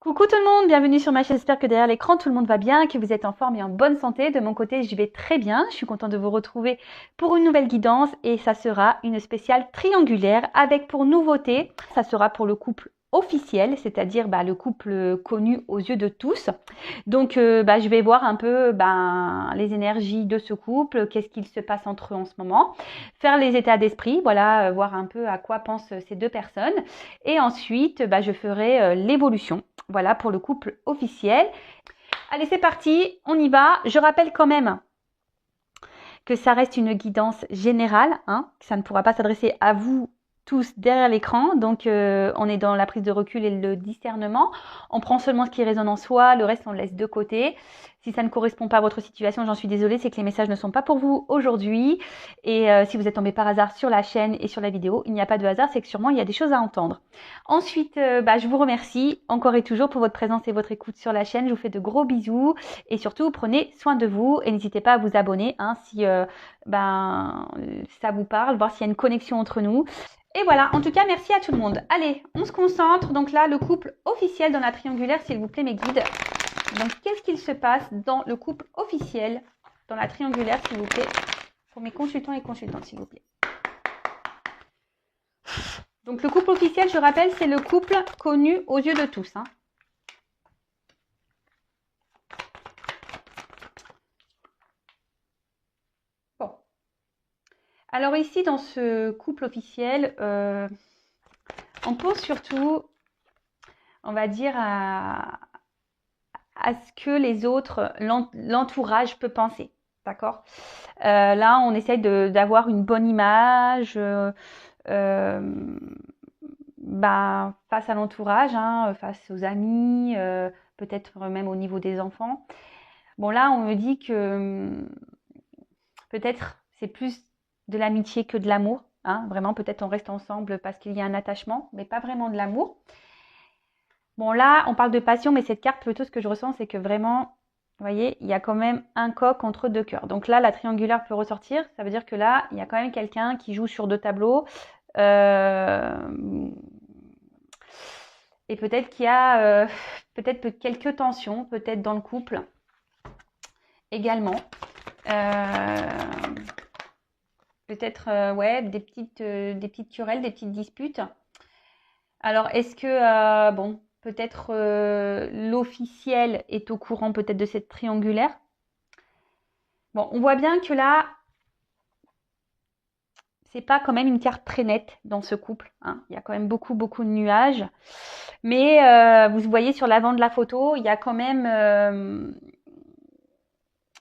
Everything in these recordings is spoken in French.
Coucou tout le monde, bienvenue sur ma chaîne. J'espère que derrière l'écran tout le monde va bien, que vous êtes en forme et en bonne santé. De mon côté, je vais très bien. Je suis contente de vous retrouver pour une nouvelle guidance et ça sera une spéciale triangulaire avec pour nouveauté, ça sera pour le couple officiel, c'est-à-dire le couple connu aux yeux de tous. Donc je vais voir un peu les énergies de ce couple, qu'est-ce qu'il se passe entre eux en ce moment, faire les états d'esprit, voilà, voir un peu à quoi pensent ces deux personnes. Et ensuite, je ferai l'évolution. Voilà pour le couple officiel. Allez, c'est parti, on y va. Je rappelle quand même que ça reste une guidance générale, que ça ne pourra pas s'adresser à vous tous derrière l'écran. Donc, on est dans la prise de recul et le discernement. On prend seulement ce qui résonne en soi, le reste, on le laisse de côté. Si ça ne correspond pas à votre situation, j'en suis désolée, c'est que les messages ne sont pas pour vous aujourd'hui. Et si vous êtes tombé par hasard sur la chaîne et sur la vidéo, il n'y a pas de hasard, c'est que sûrement, il y a des choses à entendre. Ensuite, je vous remercie encore et toujours pour votre présence et votre écoute sur la chaîne. Je vous fais de gros bisous et surtout, prenez soin de vous et n'hésitez pas à vous abonner si ça vous parle, voir s'il y a une connexion entre nous. Et voilà, en tout cas, merci à tout le monde. Allez, on se concentre. Donc là, le couple officiel dans la triangulaire, s'il vous plaît, mes guides. Donc, qu'est-ce qu'il se passe dans le couple officiel dans la triangulaire, s'il vous plaît, pour mes consultants et consultantes, s'il vous plaît. Donc, le couple officiel, je rappelle, c'est le couple connu aux yeux de tous. Bon. Alors ici, dans ce couple officiel, on pense surtout, on va dire, à ce que les autres, l'entourage peut penser. D'accord? Là, on essaye d'avoir une bonne image face à l'entourage, face aux amis, peut-être même au niveau des enfants. Bon, là, on me dit que peut-être c'est plus de l'amitié que de l'amour. Vraiment, peut-être on reste ensemble parce qu'il y a un attachement, mais pas vraiment de l'amour. Bon, là, on parle de passion, mais cette carte, plutôt, ce que je ressens, c'est que vraiment, vous voyez, il y a quand même un coq entre deux cœurs. Donc là, la triangulaire peut ressortir. Ça veut dire que là, il y a quand même quelqu'un qui joue sur deux tableaux. Et peut-être qu'il y a peut-être quelques tensions, peut-être dans le couple également. Peut-être, ouais, des petites querelles, des petites disputes. Alors, est-ce que, peut-être l'officiel est au courant peut-être de cette triangulaire. Bon, on voit bien que là, c'est pas quand même une carte très nette dans ce couple. Il y a quand même beaucoup de nuages. Mais vous voyez sur l'avant de la photo, il y a quand même...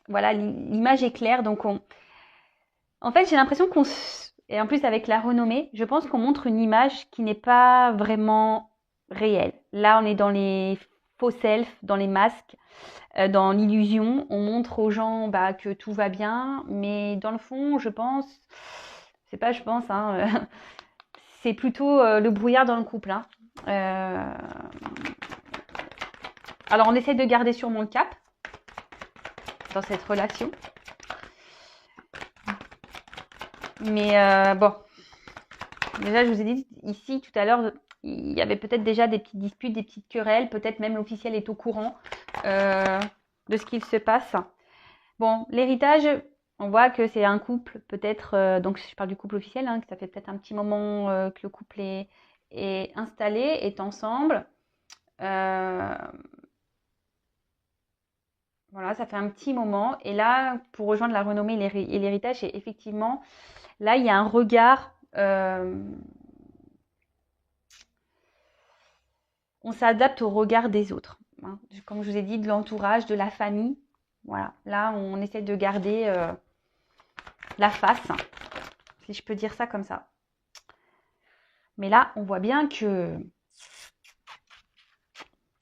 voilà, l'image est claire. Donc, en fait, j'ai l'impression qu'on... Et en plus, avec la renommée, je pense qu'on montre une image qui n'est pas vraiment réelle. Là, on est dans les faux self, dans les masques, dans l'illusion. On montre aux gens que tout va bien, mais dans le fond, je pense, c'est pas je pense, c'est plutôt le brouillard dans le couple. Alors, on essaie de garder sûrement le cap dans cette relation. Mais bon, déjà, je vous ai dit ici tout à l'heure, il y avait peut-être déjà des petites disputes, des petites querelles. Peut-être même l'officiel est au courant de ce qu'il se passe. Bon, l'héritage, on voit que c'est un couple, peut-être, donc je parle du couple officiel, que ça fait peut-être un petit moment que le couple est installé, est ensemble. Voilà, ça fait un petit moment. Et là, pour rejoindre la renommée et l'héritage, c'est effectivement, là, il y a un regard... on s'adapte au regard des autres. Comme je vous ai dit, de l'entourage, de la famille. Voilà, là, on essaie de garder la face, si je peux dire ça comme ça. Mais là, on voit bien que...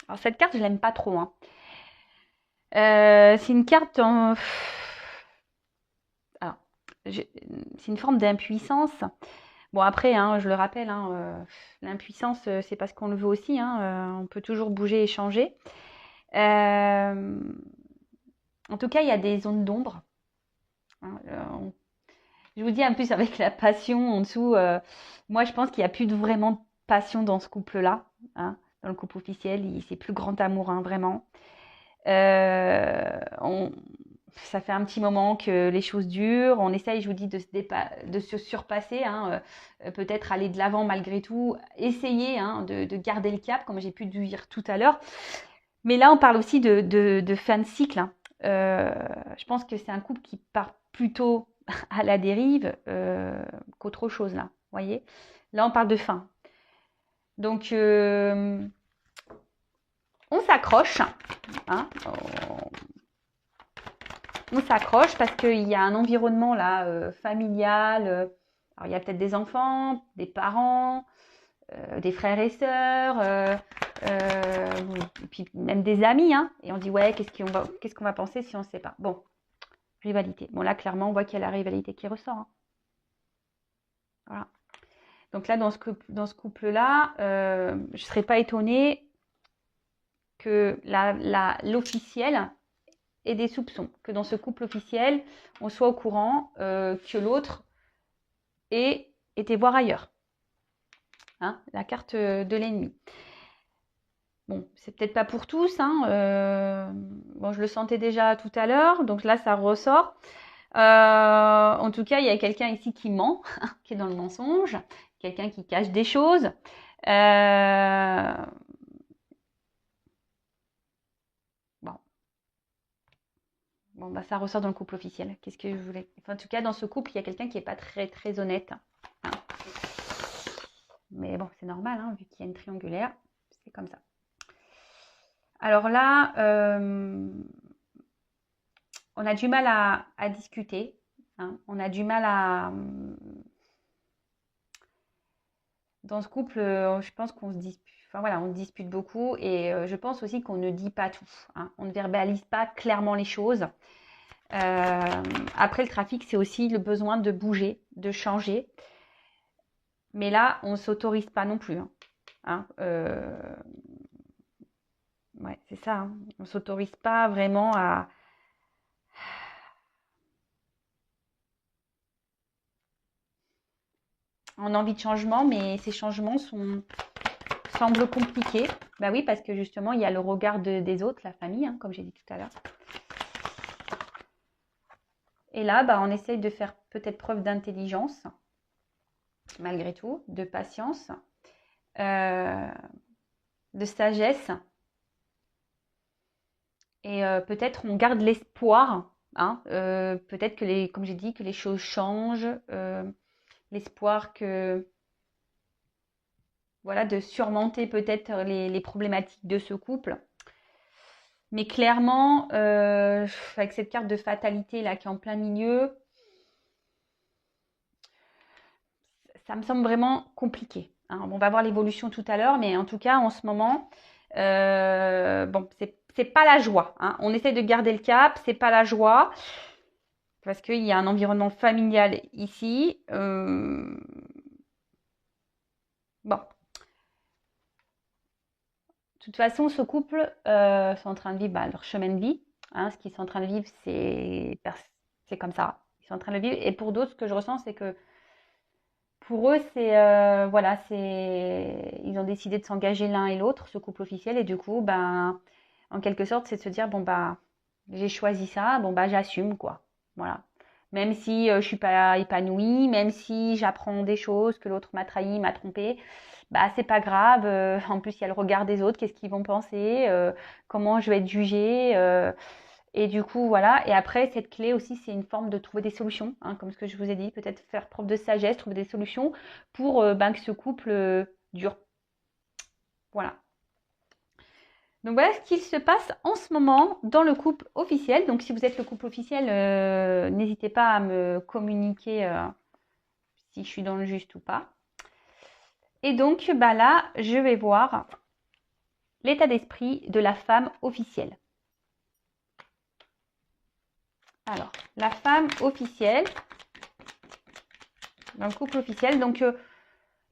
Alors, cette carte, je l'aime pas trop. C'est une carte en... Alors, c'est une forme d'impuissance. Bon, après, je le rappelle, l'impuissance, c'est parce qu'on le veut aussi. On peut toujours bouger et changer. En tout cas, il y a des zones d'ombre. Je vous dis en plus avec la passion en dessous, moi je pense qu'il n'y a plus vraiment de passion dans ce couple-là. dans le couple officiel, c'est plus grand amour, hein, vraiment. Euh, on, Ça fait un petit moment que les choses durent. On essaye, je vous dis, de se surpasser, hein, peut-être aller de l'avant malgré tout, essayer, hein, de garder le cap, comme j'ai pu dire tout à l'heure. Mais là, on parle aussi de fin de cycle, hein. Je pense que c'est un couple qui part plutôt à la dérive qu'autre chose, là. Vous voyez? Là, on parle de fin. Donc, on s'accroche, hein, on s'accroche parce qu'il y a un environnement là familial. Alors, il y a peut-être des enfants, des parents, des frères et sœurs, et puis même des amis, hein. Et on dit ouais, qu'est-ce qu'on va penser si on ne sait pas. Bon, rivalité. Bon là, clairement, on voit qu'il y a la rivalité qui ressort, hein. Voilà. Donc là, dans ce couple-là, je ne serais pas étonnée que l'officiel ait des soupçons. Que dans ce couple officiel, on soit au courant que l'autre ait été voir ailleurs. Hein, la carte de l'ennemi. Bon, c'est peut-être pas pour tous, hein. Bon, je le sentais déjà tout à l'heure, donc là, ça ressort. En tout cas, il y a quelqu'un ici qui ment, qui est dans le mensonge, quelqu'un qui cache des choses. Bon, bah, ça ressort dans le couple officiel. Qu'est-ce que je voulais... Enfin, en tout cas, dans ce couple, il y a quelqu'un qui n'est pas très, très honnête, hein. Mais bon, c'est normal, hein, vu qu'il y a une triangulaire. C'est comme ça. Alors là, on a du mal à discuter, hein. On a du mal à... Dans ce couple, je pense qu'on se dispute. Enfin voilà, on dispute beaucoup et je pense aussi qu'on ne dit pas tout, hein. On ne verbalise pas clairement les choses. Après, le trafic, c'est aussi le besoin de bouger, de changer. Mais là, on ne s'autorise pas non plus, hein. Ouais, c'est ça, hein. On ne s'autorise pas vraiment à... On a envie de changement, mais ces changements semblent compliqués. Bah oui, parce que justement, il y a le regard des autres, la famille, hein, comme j'ai dit tout à l'heure. Et là, bah, on essaye de faire peut-être preuve d'intelligence, malgré tout, de patience, de sagesse. Et peut-être on garde l'espoir, hein, peut-être que comme j'ai dit, que les choses changent, l'espoir que, voilà, de surmonter peut-être les problématiques de ce couple. Mais clairement, avec cette carte de fatalité là qui est en plein milieu, ça me semble vraiment compliqué, hein. On va voir l'évolution tout à l'heure, mais en tout cas, en ce moment, bon, c'est pas la joie, hein. On essaie de garder le cap, c'est pas la joie, parce qu'il y a un environnement familial ici. Bon. De toute façon, ce couple sont en train de vivre leur chemin de vie, hein. Ce qu'ils sont en train de vivre, c'est comme ça. Ils sont en train de le vivre. Et pour d'autres, ce que je ressens, c'est que pour eux, voilà, ils ont décidé de s'engager l'un et l'autre, ce couple officiel, et du coup, ben, en quelque sorte, c'est de se dire, bon, bah, j'ai choisi ça, bon, bah, j'assume, quoi. Voilà. Même si je suis pas épanouie, même si j'apprends des choses, que l'autre m'a trahi, m'a trompé, bah, c'est pas grave. En plus, il y a le regard des autres, qu'est-ce qu'ils vont penser, comment je vais être jugée. Et du coup, voilà. Et après, cette clé aussi, c'est une forme de trouver des solutions, hein, comme ce que je vous ai dit. Peut-être faire preuve de sagesse, trouver des solutions pour ben, que ce couple dure. Voilà. Donc voilà ce qu'il se passe en ce moment dans le couple officiel. Donc si vous êtes le couple officiel, n'hésitez pas à me communiquer si je suis dans le juste ou pas. Et donc bah là, je vais voir l'état d'esprit de la femme officielle. Alors, la femme officielle, dans le couple officiel, donc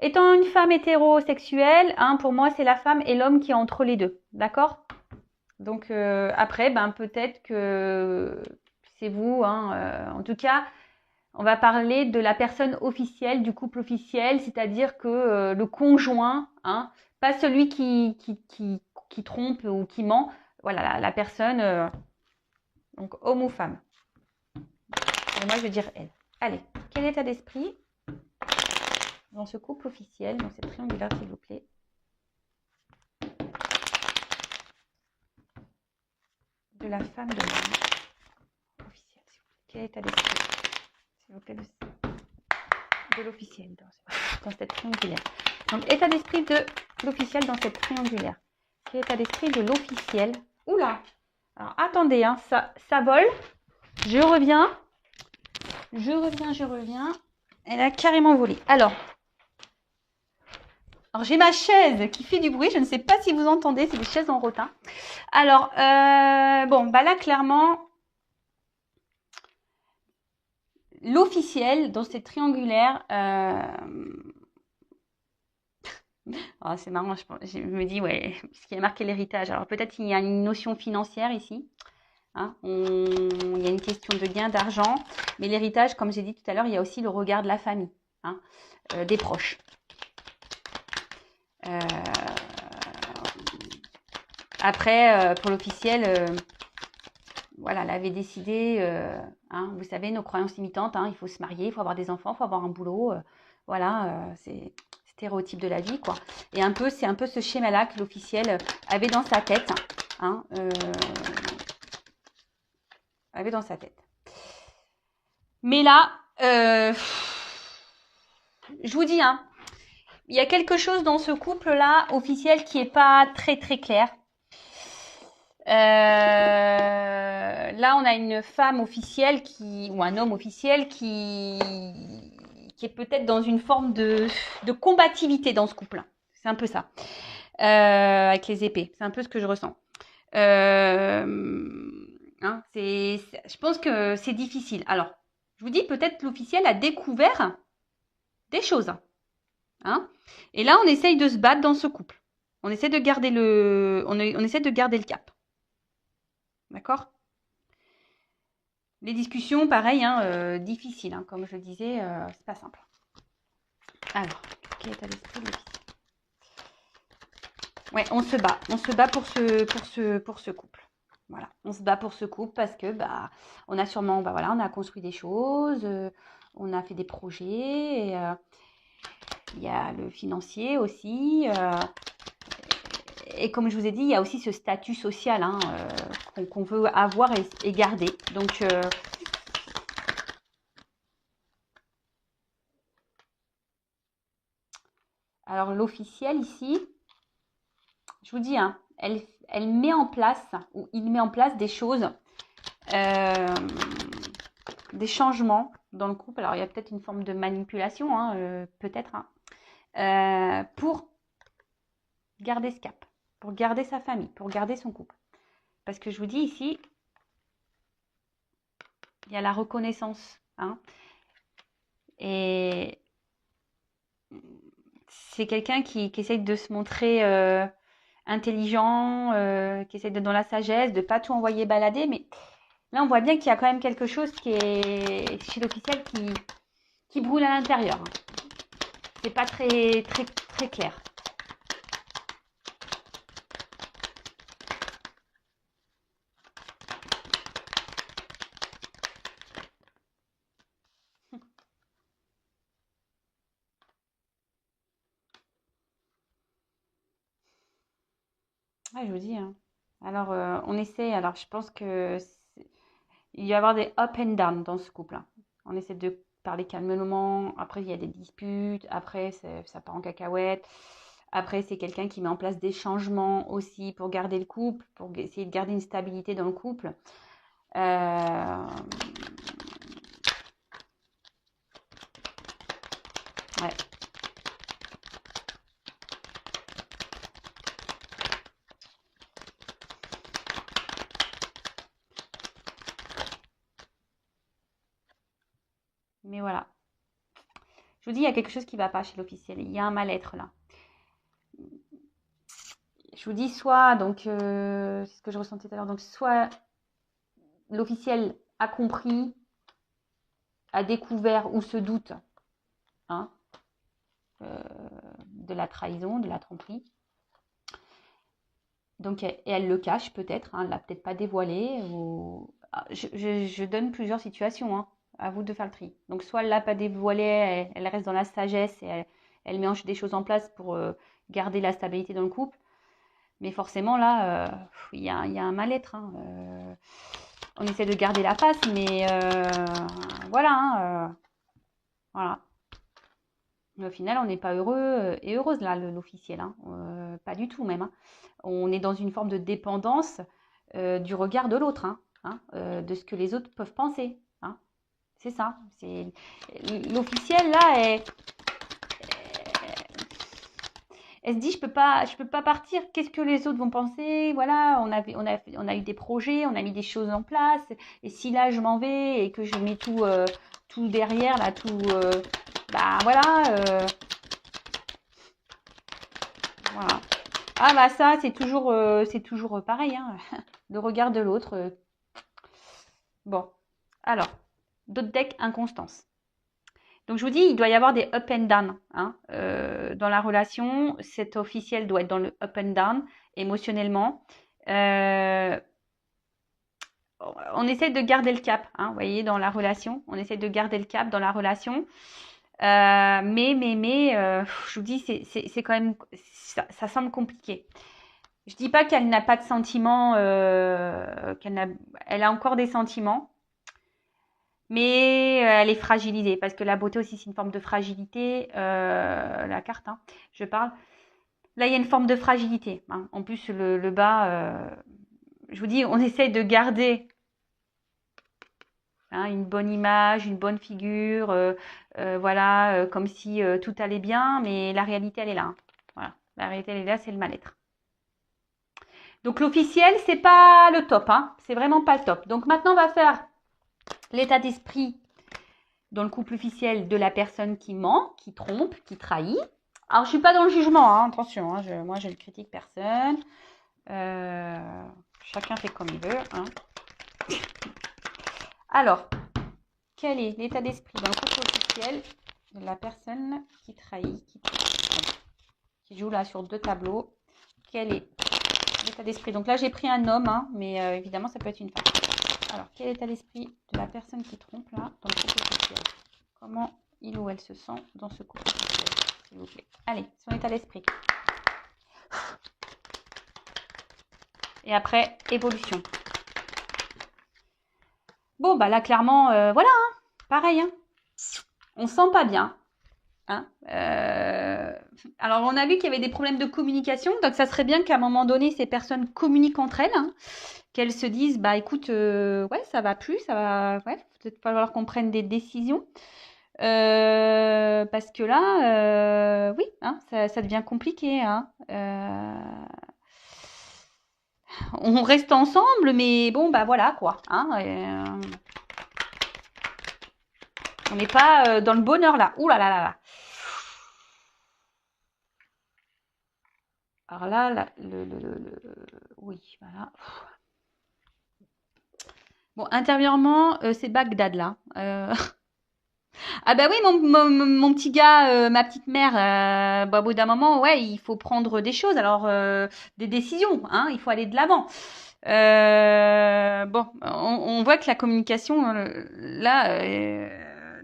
étant une femme hétérosexuelle, hein, pour moi, c'est la femme et l'homme qui est entre les deux, d'accord? Donc après, ben, peut-être que c'est vous, hein, en tout cas, on va parler de la personne officielle, du couple officiel, c'est-à-dire que le conjoint, hein, Pas celui qui trompe ou qui ment. Voilà, la personne, donc homme ou femme. Et moi, je vais dire elle. Allez, quel état d'esprit dans ce couple officiel, dans cette triangulaire, s'il vous plaît? De la femme de l'homme officiel, s'il vous plaît. Quel état d'esprit, s'il vous plaît, de l'officiel dans cette triangulaire? Donc, état d'esprit de l'officiel dans cette triangulaire. Quel état d'esprit de l'officiel? Oula! Alors, attendez, hein, ça vole. Je reviens. Elle a carrément volé. Alors j'ai ma chaise qui fait du bruit. Je ne sais pas si vous entendez. C'est des chaises en rotin. Alors, bon, bah là, clairement, l'officiel dans cette triangulaire... Oh, c'est marrant, je me dis, ouais, parce qu'il y a marqué l'héritage. Alors, peut-être qu'il y a une notion financière ici. Hein, il y a une question de gain d'argent. Mais l'héritage, comme j'ai dit tout à l'heure, il y a aussi le regard de la famille, hein, des proches. Après, pour l'officiel, voilà, elle avait décidé, hein, vous savez, nos croyances limitantes, hein, il faut se marier, il faut avoir des enfants, il faut avoir un boulot. Voilà, c'est stéréotype de la vie, quoi. Et c'est un peu ce schéma-là que l'officiel avait dans sa tête. Hein, avait dans sa tête. Mais là, je vous dis, hein, il y a quelque chose dans ce couple-là, officiel, qui n'est pas très très clair. Là, on a une femme officielle ou un homme officiel qui est peut-être dans une forme de combativité dans ce couple. C'est un peu ça. Avec les épées. C'est un peu ce que je ressens. Hein, je pense que c'est difficile. Alors, je vous dis, peut-être l'officiel a découvert des choses. Hein, et là, on essaye de se battre dans ce couple. On essaie de garder on essaie de garder le cap. D'accord? Les discussions, pareil, hein, difficiles. Hein, comme je le disais, c'est pas simple. Alors, quel état d'esprit de l'officiel? Ouais, on se bat. On se bat pour ce couple. Voilà, on se bat pour ce couple parce que on a sûrement, voilà, on a construit des choses, on a fait des projets. Et, il y a le financier aussi. Et comme je vous ai dit, il y a aussi ce statut social, hein, qu'on veut avoir et garder. Donc, alors l'officiel ici, je vous dis, hein, elle met en place, ou il met en place des choses, des changements dans le couple. Alors il y a peut-être une forme de manipulation, hein, peut-être, hein, pour garder ce cap, pour garder sa famille, pour garder son couple. Parce que je vous dis ici, il y a la reconnaissance, hein, et c'est quelqu'un qui essaye de se montrer intelligent, qui essaye d'être dans la sagesse, de pas tout envoyer balader. Mais là, on voit bien qu'il y a quand même quelque chose qui est chez l'officiel qui brûle à l'intérieur. C'est pas très, très, très clair. Ouais, je vous dis, hein. Alors, on essaie. Alors, je pense que il va y avoir des up and down dans ce couple, hein. On essaie de parler calmement. Après, il y a des disputes. Après, ça part en cacahuète. Après, c'est quelqu'un qui met en place des changements aussi pour garder le couple, pour essayer de garder une stabilité dans le couple. Ouais. Mais voilà. Je vous dis, il y a quelque chose qui ne va pas chez l'officiel. Il y a un mal-être là. Je vous dis soit, donc, c'est ce que je ressentais tout à l'heure, donc soit l'officiel a compris, a découvert ou se doute, hein, de la trahison, de la tromperie. Donc, et elle le cache peut-être, hein, elle l'a peut-être pas dévoilé. Ou... Ah, je donne plusieurs situations, hein, à vous de faire le tri. Donc, soit elle l'a pas dévoilé, elle reste dans la sagesse et elle met des choses en place pour garder la stabilité dans le couple. Mais forcément, là, il y a un mal-être. Hein, on essaie de garder la face, mais voilà. Hein, voilà. Mais au final, on n'est pas heureux et heureuse, là, l'officiel. Hein, pas du tout, même. Hein. On est dans une forme de dépendance du regard de l'autre, hein, de ce que les autres peuvent penser. Hein. C'est ça. L'officiel, là, elle se dit, je peux pas partir. Qu'est-ce que les autres vont penser? Voilà, on a eu des projets, on a mis des choses en place. Et si là, je m'en vais et que je mets tout derrière, là, tout... bah voilà. Voilà. Ah bah ça, c'est toujours pareil, hein. Le regard de l'autre. Bon, alors, d'autres decks, inconstance. Donc je vous dis, il doit y avoir des up and down, hein, dans la relation. Cet officiel doit être dans le up and down émotionnellement. On essaie de garder le cap, hein, vous voyez, dans la relation. On essaie de garder le cap dans la relation. Je vous dis, c'est quand même, ça semble compliqué. Je dis pas qu'elle n'a pas de sentiments, elle a encore des sentiments, mais elle est fragilisée parce que la beauté aussi c'est une forme de fragilité. La carte, hein, je parle. Là, il y a une forme de fragilité. Hein. En plus, le bas, je vous dis, on essaye de garder une bonne image, une bonne figure, voilà, comme si tout allait bien, mais la réalité, elle est là. Hein. Voilà, la réalité, elle est là, c'est le mal-être. Donc l'officiel, c'est pas le top, hein. C'est vraiment pas le top. Donc maintenant, on va faire l'état d'esprit dans le couple officiel de la personne qui ment, qui trompe, qui trahit. Alors, je suis pas dans le jugement, hein, attention, hein, moi je ne critique personne. Chacun fait comme il veut. Hein. Alors, quel est l'état d'esprit dans le couple officiel de la personne qui trahit, qui joue là sur 2 tableaux? Quel est l'état d'esprit? Donc là, j'ai pris un homme, hein, mais évidemment, ça peut être une femme. Alors, quel est l'état d'esprit de la personne qui trompe là dans le couple officiel? Comment il ou elle se sent dans ce couple officiel, s'il vous plaît? Allez, son état d'esprit. Et après, évolution. Bon, bah là, clairement, voilà, hein, pareil. Hein. On se sent pas bien. Hein. Alors, on a vu qu'il y avait des problèmes de communication. Donc, ça serait bien qu'à un moment donné, ces personnes communiquent entre elles. Hein, qu'elles se disent, bah écoute, ouais, ça va plus, ça va, ouais, peut-être falloir qu'on prenne des décisions. Parce que là, oui, hein, ça devient compliqué. Hein. On reste ensemble, mais bon, bah voilà quoi. Hein, on n'est pas dans le bonheur là. Ouh là là là là. Alors là, oui, voilà. Bon, intérieurement, c'est Bagdad là. Ah bah oui, mon petit gars, ma petite mère, bah, au bout d'un moment, ouais, il faut prendre des choses, alors des décisions, hein, il faut aller de l'avant. Bon, on voit que la communication, là,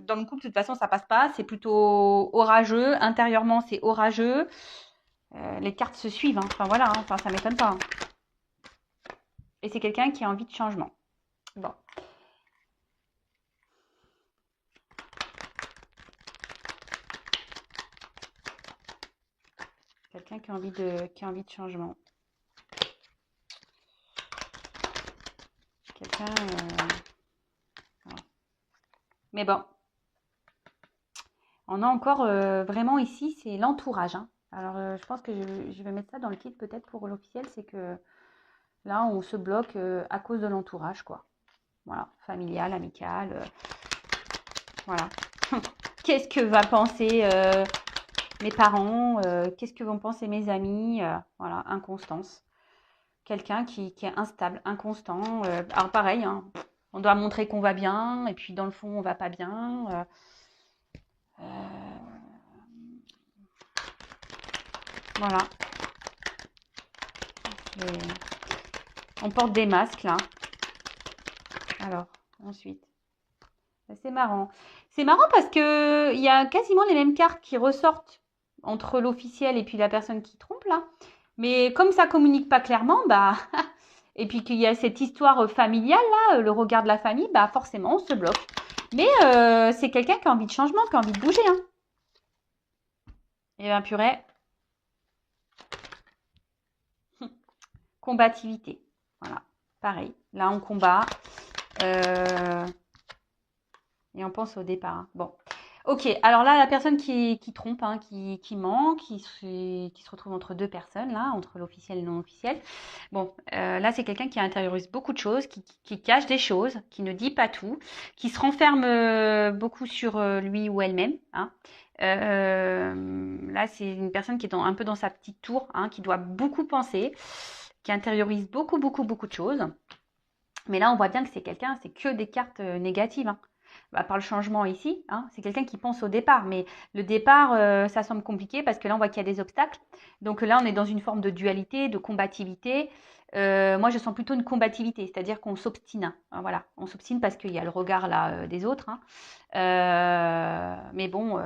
dans le couple, de toute façon, ça passe pas, c'est plutôt orageux, intérieurement, c'est orageux. Les cartes se suivent, hein. Enfin voilà, hein. Enfin, ça m'étonne pas. Hein. Et c'est quelqu'un qui a envie de changement. Bon. Quelqu'un qui a envie de changement. Quelqu'un. Voilà. Mais bon. On a encore vraiment ici, c'est l'entourage. Hein. Alors, je pense que je vais mettre ça dans le titre peut-être pour l'officiel, c'est que là, on se bloque à cause de l'entourage, quoi. Voilà, familial, amical. Voilà. Qu'est-ce que va penser mes parents? Qu'est-ce que vont penser mes amis? Voilà, inconstance. Quelqu'un qui est instable, inconstant. Alors pareil, hein, on doit montrer qu'on va bien, et puis dans le fond, on va pas bien. Voilà. On porte des masques là. Alors, ensuite. C'est marrant. C'est marrant parce que il y a quasiment les mêmes cartes qui ressortent entre l'officiel et puis la personne qui trompe là. Mais comme ça communique pas clairement, bah et puis qu'il y a cette histoire familiale là, le regard de la famille, bah forcément on se bloque. Mais c'est quelqu'un qui a envie de changement, qui a envie de bouger, hein. Et bien purée, combativité. Voilà, pareil. Là on combat. Et on pense au départ, hein. Bon. Ok, alors là, la personne qui trompe, hein, qui ment, qui se retrouve entre deux personnes, là, entre l'officiel et le non officiel. Bon, là, c'est quelqu'un qui intériorise beaucoup de choses, qui cache des choses, qui ne dit pas tout, qui se renferme beaucoup sur lui ou elle-même, hein. Là, c'est une personne qui est un peu dans sa petite tour, hein, qui doit beaucoup penser, qui intériorise beaucoup, beaucoup, beaucoup de choses. Mais là, on voit bien que c'est quelqu'un, c'est que des cartes négatives, hein. Bah, par le changement ici, hein, c'est quelqu'un qui pense au départ. Mais le départ, ça semble compliqué parce que là, on voit qu'il y a des obstacles. Donc là, on est dans une forme de dualité, de combativité. Moi, je sens plutôt une combativité, c'est-à-dire qu'on s'obstine, hein, voilà, on s'obstine parce qu'il y a le regard là des autres, hein. Mais bon,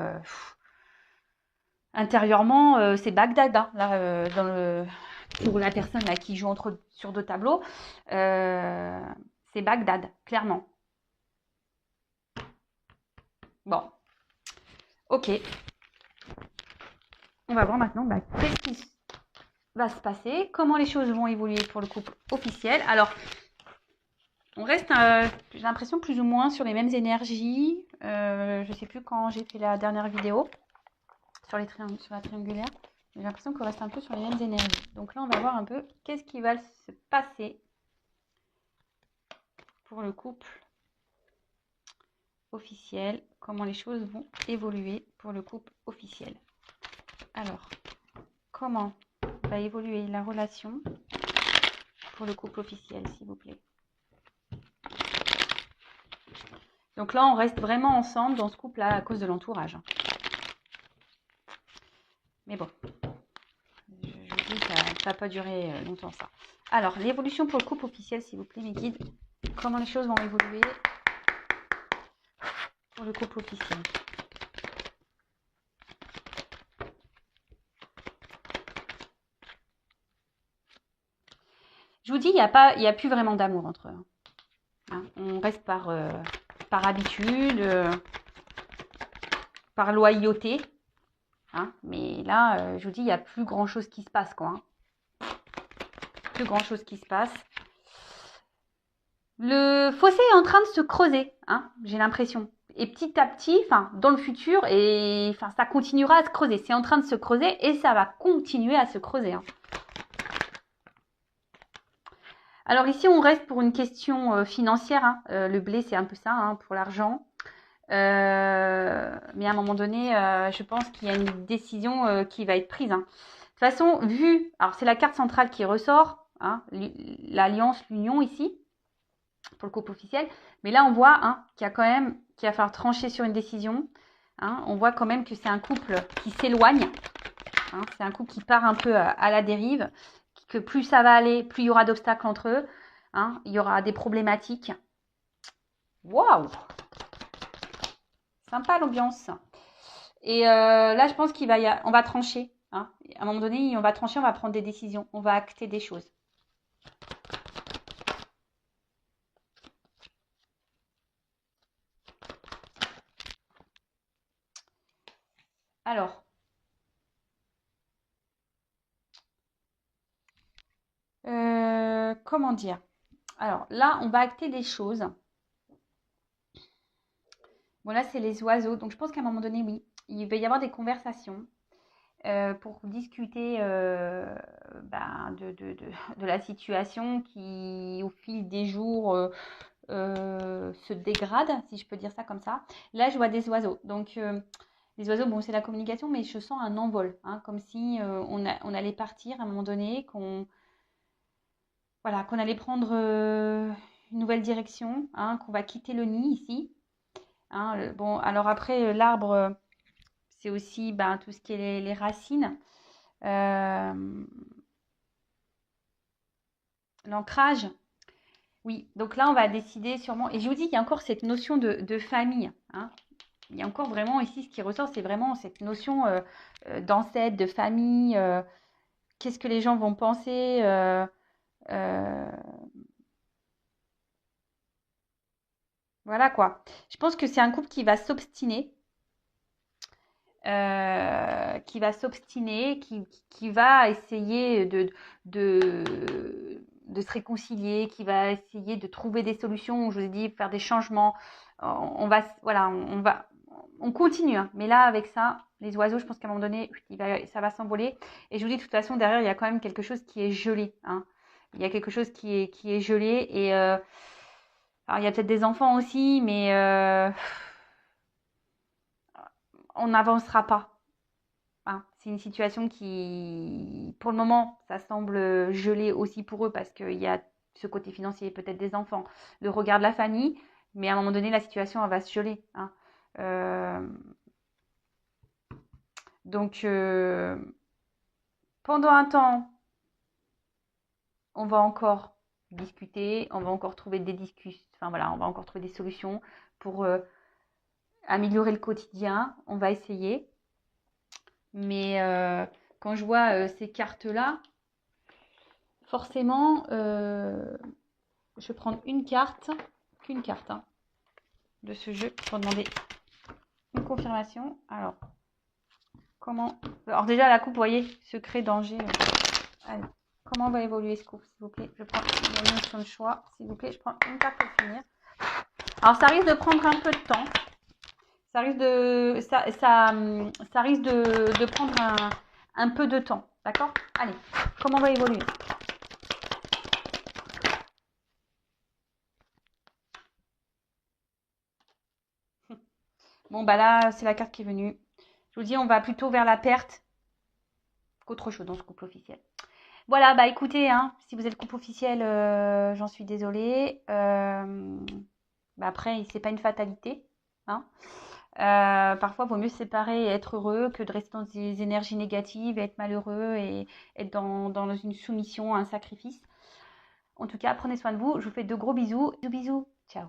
intérieurement, c'est Bagdad, hein, là, pour la personne là, qui joue sur deux tableaux. C'est Bagdad, clairement. Bon, ok. On va voir maintenant qu'est-ce qui va se passer, comment les choses vont évoluer pour le couple officiel. Alors, on reste, j'ai l'impression, plus ou moins sur les mêmes énergies. Je ne sais plus quand j'ai fait la dernière vidéo sur la triangulaire. J'ai l'impression qu'on reste un peu sur les mêmes énergies. Donc là, on va voir un peu qu'est-ce qui va se passer pour le couple officiel, comment les choses vont évoluer pour le couple officiel. Alors, comment va évoluer la relation pour le couple officiel, s'il vous plaît. Donc là, on reste vraiment ensemble dans ce couple-là à cause de l'entourage. Mais bon, je vous dis, ça ne va pas durer longtemps ça. Alors, l'évolution pour le couple officiel, s'il vous plaît, mes guides. Comment les choses vont évoluer pour le couple officiel. Je vous dis, il n'y a plus vraiment d'amour entre eux. Hein, on reste par habitude, par loyauté. Hein, mais là, je vous dis, il n'y a plus grand-chose qui se passe, quoi. Hein. Plus grand-chose qui se passe. Le fossé est en train de se creuser, hein, j'ai l'impression. Et petit à petit, dans le futur, ça continuera à se creuser. C'est en train de se creuser et ça va continuer à se creuser. Hein. Alors ici, on reste pour une question financière. Hein. Le blé, c'est un peu ça, hein, pour l'argent. Mais à un moment donné, je pense qu'il y a une décision qui va être prise. Hein. De toute façon, alors c'est la carte centrale qui ressort, hein, l'alliance, l'union ici, pour le couple officiel. Mais là, on voit hein, qu'il va falloir trancher sur une décision. Hein. On voit quand même que c'est un couple qui s'éloigne. Hein. C'est un couple qui part un peu à la dérive. Que plus ça va aller, plus il y aura d'obstacles entre eux. Hein. Il y aura des problématiques. Waouh! Sympa l'ambiance. Et là, je pense on va trancher. Hein. À un moment donné, on va trancher, on va prendre des décisions. On va acter des choses. Alors, comment dire? Alors là, on va acter des choses. Bon, là, c'est les oiseaux. Donc, je pense qu'à un moment donné, oui, il va y avoir des conversations pour discuter de la situation qui, au fil des jours, se dégrade, si je peux dire ça comme ça. Là, je vois des oiseaux. Donc, les oiseaux, bon, c'est la communication, mais je sens un envol, hein, comme si on allait partir à un moment donné, qu'on allait prendre une nouvelle direction, hein, qu'on va quitter le nid ici. Hein, bon, alors après, l'arbre, c'est aussi tout ce qui est les racines. L'ancrage. Oui, donc là, on va décider sûrement. Et je vous dis, il y a encore cette notion de famille, hein. Il y a encore vraiment ici, ce qui ressort, c'est vraiment cette notion d'ancêtre, de famille. Qu'est-ce que les gens vont penser euh, voilà quoi. Je pense que c'est un couple qui va s'obstiner, qui va essayer de, de se réconcilier, qui va essayer de trouver des solutions. Je vous ai dit, faire des changements. On va, voilà, on continue. Hein. Mais là, avec ça, les oiseaux, je pense qu'à un moment donné, ça va s'envoler. Et je vous dis, de toute façon, derrière, il y a quand même quelque chose qui est gelé. Hein. Il y a quelque chose qui est gelé. Et alors, il y a peut-être des enfants aussi, mais on n'avancera pas. Hein. C'est une situation qui, pour le moment, ça semble gelé aussi pour eux parce qu'il y a ce côté financier, peut-être des enfants, le regard de la famille, mais à un moment donné, la situation, elle va se geler. Hein. Euh, donc, pendant un temps, on va encore discuter, on va encore trouver des discussions, enfin voilà, on va encore trouver des solutions pour améliorer le quotidien. On va essayer. Mais quand je vois ces cartes-là, forcément, je vais prendre qu'une carte hein, de ce jeu pour demander une confirmation. Alors, comment... Alors déjà, la coupe, vous voyez, secret, danger. Allez, comment va évoluer ce couple, s'il vous plaît? Je prends une notion de choix, s'il vous plaît. Je prends une carte pour finir. Alors, ça risque de prendre un peu de temps. Ça risque de prendre un peu de temps. D'accord? Allez, comment va évoluer? Bon, bah là, c'est la carte qui est venue. Je vous dis, on va plutôt vers la perte qu'autre chose dans ce couple officiel. Voilà, bah écoutez, hein, si vous êtes couple officiel, j'en suis désolée. Bah après, c'est pas une fatalité. Hein. Parfois, il vaut mieux se séparer et être heureux que de rester dans des énergies négatives et être malheureux et être dans une soumission, un sacrifice. En tout cas, prenez soin de vous. Je vous fais de gros bisous. Bisous, bisous. Ciao.